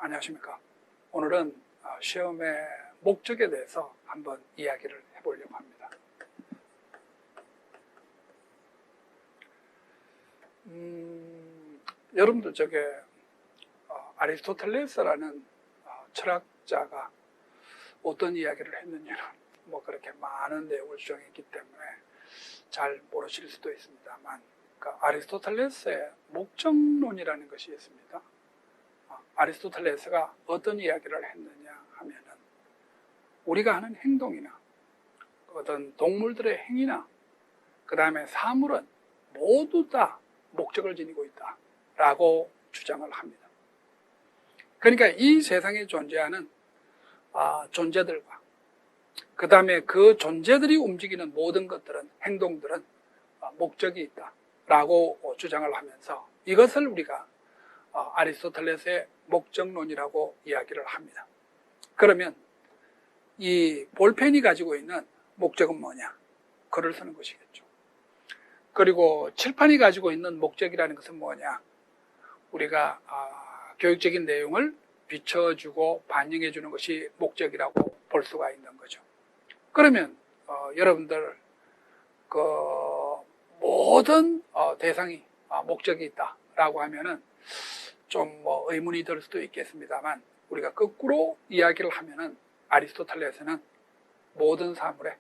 안녕하십니까. 오늘은 시험의 목적에 대해서 한번 이야기를 해보려고 합니다. 여러분들 아리스토텔레스라는 철학자가 어떤 이야기를 했느냐는 그렇게 많은 내용을 주장했기 때문에 잘 모르실 수도 있습니다만, 아리스토텔레스의 목적론이라는 것이 있습니다. 아리스토텔레스가 어떤 이야기를 했느냐 하면은, 우리가 하는 행동이나 어떤 동물들의 행위나 그 다음에 사물은 모두 다 목적을 지니고 있다라고 주장을 합니다. 그러니까 이 세상에 존재하는 존재들과 그 다음에 그 존재들이 움직이는 모든 것들은, 행동들은 목적이 있다라고 주장을 하면서, 이것을 우리가 아리스토텔레스의 목적론이라고 이야기를 합니다. 그러면 이 볼펜이 가지고 있는 목적은 뭐냐? 글을 쓰는 것이겠죠. 그리고 칠판이 가지고 있는 목적이라는 것은 뭐냐? 우리가 교육적인 내용을 비춰주고 반영해 주는 것이 목적이라고 볼 수가 있는 거죠. 그러면 여러분들 모든 대상이 목적이 있다라고 하면은 좀 의문이 들 수도 있겠습니다만, 우리가 거꾸로 이야기를 하면은 아리스토텔레스는 모든 사물에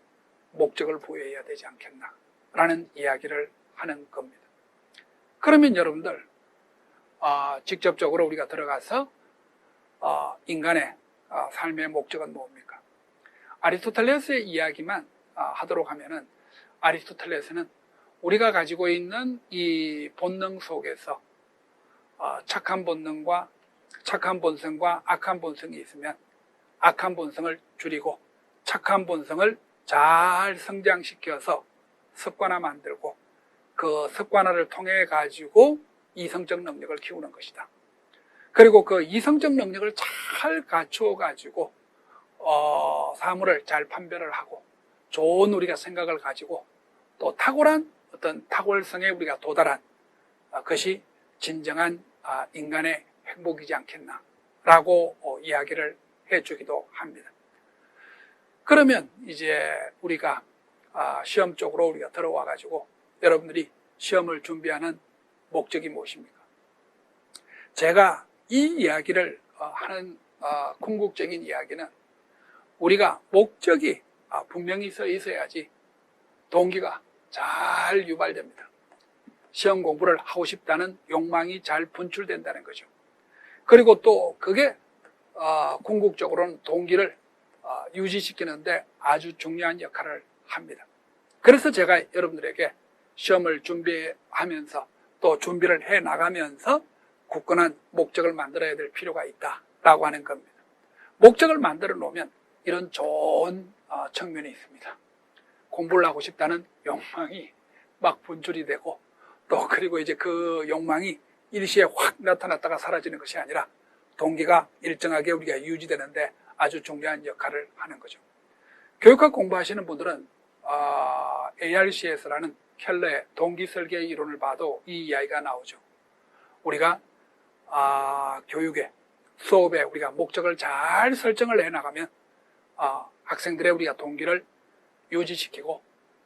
목적을 부여해야 되지 않겠나라는 이야기를 하는 겁니다. 그러면 여러분들 직접적으로 우리가 들어가서 인간의 삶의 목적은 뭡니까? 아리스토텔레스의 이야기만 하도록 하면은, 아리스토텔레스는 우리가 가지고 있는 이 본능 속에서 착한 본능과 착한 본성과 악한 본성이 있으면 악한 본성을 줄이고 착한 본성을 잘 성장시켜서 습관화 만들고, 그 습관화를 통해 가지고 이성적 능력을 키우는 것이다. 그리고 그 이성적 능력을 잘 갖추어 가지고 사물을 잘 판별을 하고 좋은 우리가 생각을 가지고 또 탁월한 어떤 탁월성에 우리가 도달한 것이 진정한 인간의 행복이지 않겠나라고 이야기를 해주기도 합니다. 그러면 이제 우리가 시험 쪽으로 우리가 들어와 가지고 여러분들이 시험을 준비하는 목적이 무엇입니까? 제가 이 이야기를 하는 궁극적인 이야기는, 우리가 목적이 분명히 있어야지 동기가 잘 유발됩니다. 시험 공부를 하고 싶다는 욕망이 잘 분출된다는 거죠. 그리고 또 그게 궁극적으로는 동기를 유지시키는데 아주 중요한 역할을 합니다. 그래서 제가 여러분들에게 시험을 준비하면서 또 준비를 해 나가면서 굳건한 목적을 만들어야 될 필요가 있다라고 하는 겁니다. 목적을 만들어 놓으면 이런 좋은 측면이 있습니다. 공부를 하고 싶다는 욕망이 막 분출이 되고, 또 그리고 이제 그 욕망이 일시에 확 나타났다가 사라지는 것이 아니라 동기가 일정하게 우리가 유지되는데 아주 중요한 역할을 하는 거죠. 교육학 공부하시는 분들은 ARCS라는 켈러의 동기 설계 이론을 봐도 이 이야기가 나오죠. 우리가 교육에, 수업에 우리가 목적을 잘 설정을 해나가면 학생들의 우리가 동기를 유지시키고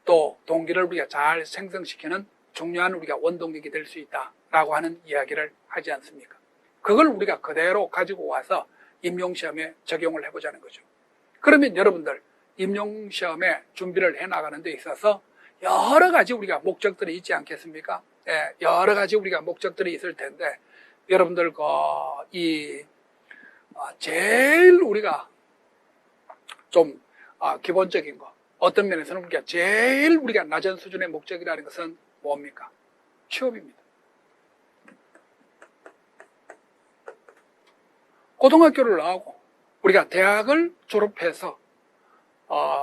또 동기를 우리가 잘 생성시키는 중요한 우리가 원동력이 될 수 있다라고 하는 이야기를 하지 않습니까? 그걸 우리가 그대로 가지고 와서 임용시험에 적용을 해보자는 거죠. 그러면 여러분들 임용시험에 준비를 해나가는 데 있어서 여러 가지 우리가 목적들이 있지 않겠습니까? 여러 가지 우리가 목적들이 있을 텐데, 여러분들 제일 우리가 좀 기본적인 거, 어떤 면에서는 우리가 제일 우리가 낮은 수준의 목적이라는 것은 뭡니까? 취업입니다. 고등학교를 나오고 우리가 대학을 졸업해서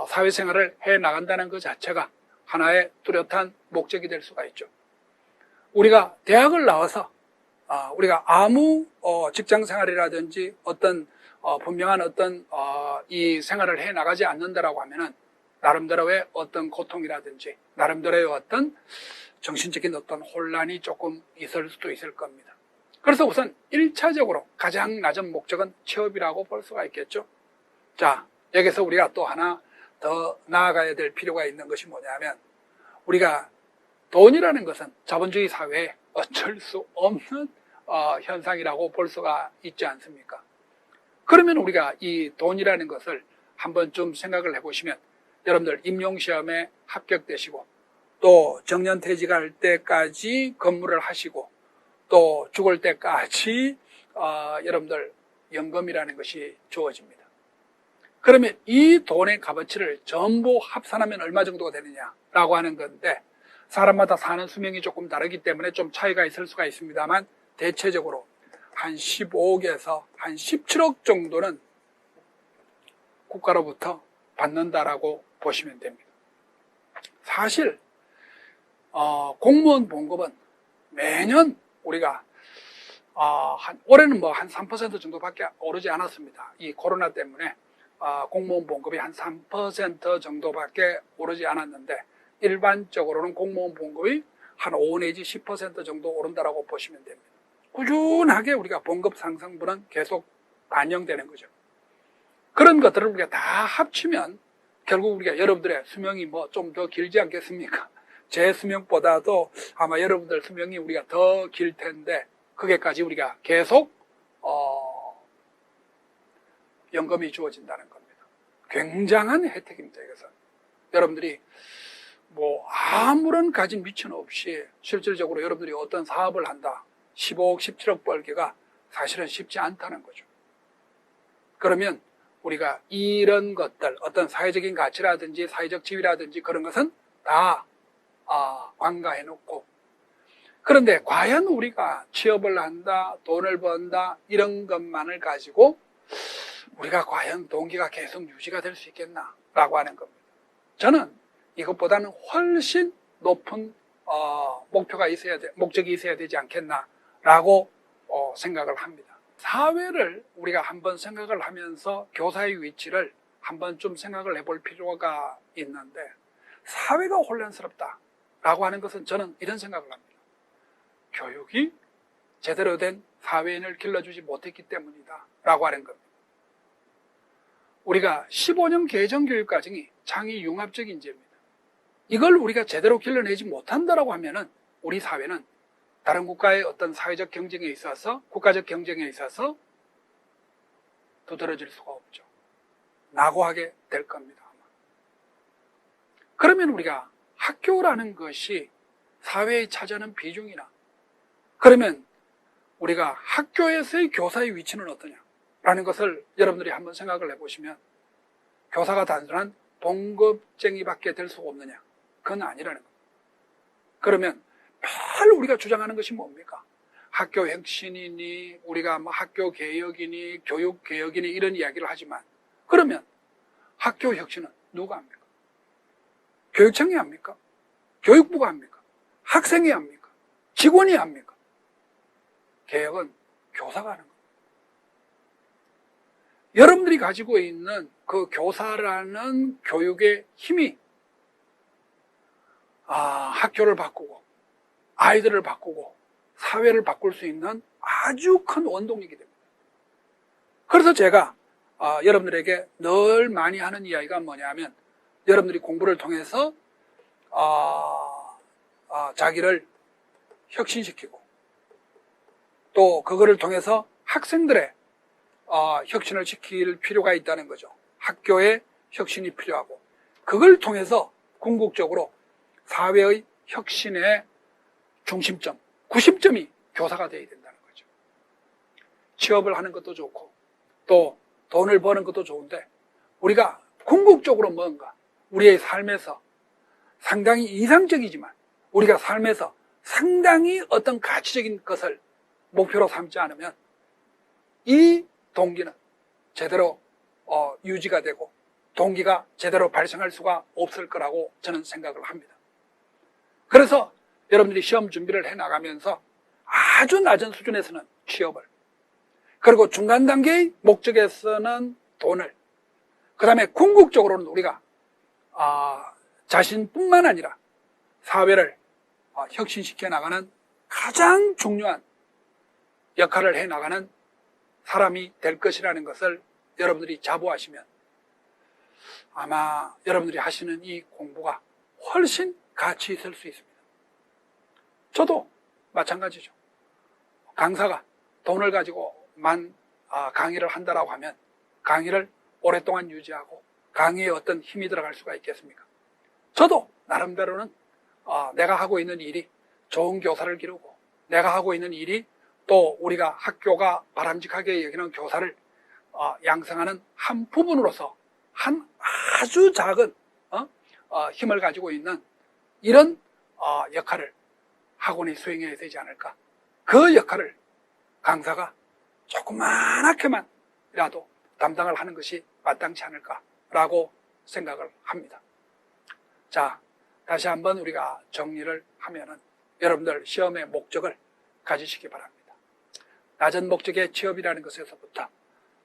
사회생활을 해 나간다는 것 자체가 하나의 뚜렷한 목적이 될 수가 있죠. 우리가 대학을 나와서 우리가 아무 직장생활이라든지 어떤 분명한 어떤 이 생활을 해 나가지 않는다라고 하면은 나름대로의 어떤 고통이라든지 나름대로의 어떤 정신적인 어떤 혼란이 조금 있을 수도 있을 겁니다. 그래서 우선 1차적으로 가장 낮은 목적은 취업이라고 볼 수가 있겠죠. 자, 여기서 우리가 또 하나 더 나아가야 될 필요가 있는 것이 뭐냐면, 우리가 돈이라는 것은 자본주의 사회에 어쩔 수 없는 현상이라고 볼 수가 있지 않습니까? 그러면 우리가 이 돈이라는 것을 한번 좀 생각을 해보시면, 여러분들 임용시험에 합격되시고 또 정년퇴직할 때까지 근무를 하시고 또 죽을 때까지 여러분들 연금이라는 것이 주어집니다. 그러면 이 돈의 값어치를 전부 합산하면 얼마 정도가 되느냐라고 하는 건데, 사람마다 사는 수명이 조금 다르기 때문에 좀 차이가 있을 수가 있습니다만, 대체적으로 한 15억에서 한 17억 정도는 국가로부터 받는다라고 보시면 됩니다. 사실 공무원 봉급은 매년 우리가 올해는 뭐 한 3% 정도밖에 오르지 않았습니다. 이 코로나 때문에 공무원 봉급이 한 3% 정도밖에 오르지 않았는데, 일반적으로는 공무원 봉급이 한 5 내지 10% 정도 오른다라고 보시면 됩니다. 꾸준하게 우리가 봉급 상승분은 계속 반영되는 거죠. 그런 것들을 우리가 다 합치면 결국 우리가 여러분들의 수명이 뭐 좀 더 길지 않겠습니까? 제 수명보다도 아마 여러분들 수명이 우리가 더 길 텐데, 그게까지 우리가 계속 연금이 주어진다는 겁니다. 굉장한 혜택입니다. 이것은 여러분들이 뭐 아무런 가진 미천 없이 실질적으로 여러분들이 어떤 사업을 한다, 15억, 17억 벌기가 사실은 쉽지 않다는 거죠. 그러면 우리가 이런 것들, 어떤 사회적인 가치라든지 사회적 지위라든지 그런 것은 다 관가해 놓고, 그런데 과연 우리가 취업을 한다, 돈을 번다, 이런 것만을 가지고 우리가 과연 동기가 계속 유지가 될 수 있겠나라고 하는 겁니다. 저는 이것보다는 훨씬 높은 목표가 있어야 목적이 있어야 되지 않겠나라고 생각을 합니다. 사회를 우리가 한번 생각을 하면서 교사의 위치를 한번 좀 생각을 해볼 필요가 있는데, 사회가 혼란스럽다라고 하는 것은 저는 이런 생각을 합니다. 교육이 제대로 된 사회인을 길러주지 못했기 때문이다 라고 하는 겁니다. 우리가 15년 개정교육과정이 창의 융합적 인재입니다. 이걸 우리가 제대로 길러내지 못한다라고 하면은 우리 사회는 다른 국가의 어떤 사회적 경쟁에 있어서, 국가적 경쟁에 있어서 두드러질 수가 없죠. 낙오하게 될 겁니다. 아마. 그러면 우리가 학교라는 것이 사회에 차지하는 비중이나, 그러면 우리가 학교에서의 교사의 위치는 어떠냐라는 것을 여러분들이 한번 생각을 해보시면, 교사가 단순한 봉급쟁이밖에 될 수가 없느냐? 그건 아니라는 겁니다. 그러면 늘 우리가 주장하는 것이 뭡니까? 학교 혁신이니, 우리가 뭐 학교 개혁이니, 교육 개혁이니 이런 이야기를 하지만, 그러면 학교 혁신은 누가 합니까? 교육청이 합니까? 교육부가 합니까? 학생이 합니까? 직원이 합니까? 개혁은 교사가 하는 겁니다. 여러분들이 가지고 있는 그 교사라는 교육의 힘이 학교를 바꾸고 아이들을 바꾸고 사회를 바꿀 수 있는 아주 큰 원동력이 됩니다. 그래서 제가 여러분들에게 늘 많이 하는 이야기가 뭐냐면, 여러분들이 공부를 통해서 자기를 혁신시키고 또 그거를 통해서 학생들의 혁신을 시킬 필요가 있다는 거죠. 학교의 혁신이 필요하고, 그걸 통해서 궁극적으로 사회의 혁신의 중심점, 구심점이 교사가 되어야 된다는 거죠. 취업을 하는 것도 좋고 또 돈을 버는 것도 좋은데, 우리가 궁극적으로 뭔가 우리의 삶에서 상당히 이상적이지만 우리가 삶에서 상당히 어떤 가치적인 것을 목표로 삼지 않으면 이 동기는 제대로 유지가 되고 동기가 제대로 발생할 수가 없을 거라고 저는 생각을 합니다. 그래서 여러분들이 시험 준비를 해나가면서 아주 낮은 수준에서는 취업을, 그리고 중간 단계의 목적에서는 돈을, 그 다음에 궁극적으로는 우리가 자신뿐만 아니라 사회를 혁신시켜 나가는 가장 중요한 역할을 해나가는 사람이 될 것이라는 것을 여러분들이 자부하시면 아마 여러분들이 하시는 이 공부가 훨씬 가치 있을 수 있습니다. 저도 마찬가지죠. 강사가 돈을 가지고만 강의를 한다라고 하면 강의를 오랫동안 유지하고 강의에 어떤 힘이 들어갈 수가 있겠습니까? 저도 나름대로는 내가 하고 있는 일이 좋은 교사를 기르고 내가 하고 있는 일이 또 우리가 학교가 바람직하게 여기는 교사를 양성하는 한 부분으로서 한 아주 작은 힘을 가지고 있는 이런 역할을 학원이 수행해야 되지 않을까. 그 역할을 강사가 조그만하게만이라도 담당을 하는 것이 마땅치 않을까라고 생각을 합니다. 자, 다시 한번 우리가 정리를 하면은 여러분들 시험의 목적을 가지시기 바랍니다. 낮은 목적의 취업이라는 것에서부터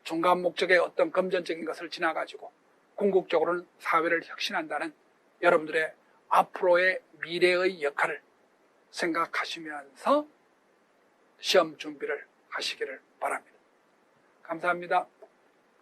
중간 목적의 어떤 금전적인 것을 지나가지고 궁극적으로는 사회를 혁신한다는 여러분들의 앞으로의 미래의 역할을 생각하시면서 시험 준비를 하시기를 바랍니다. 감사합니다.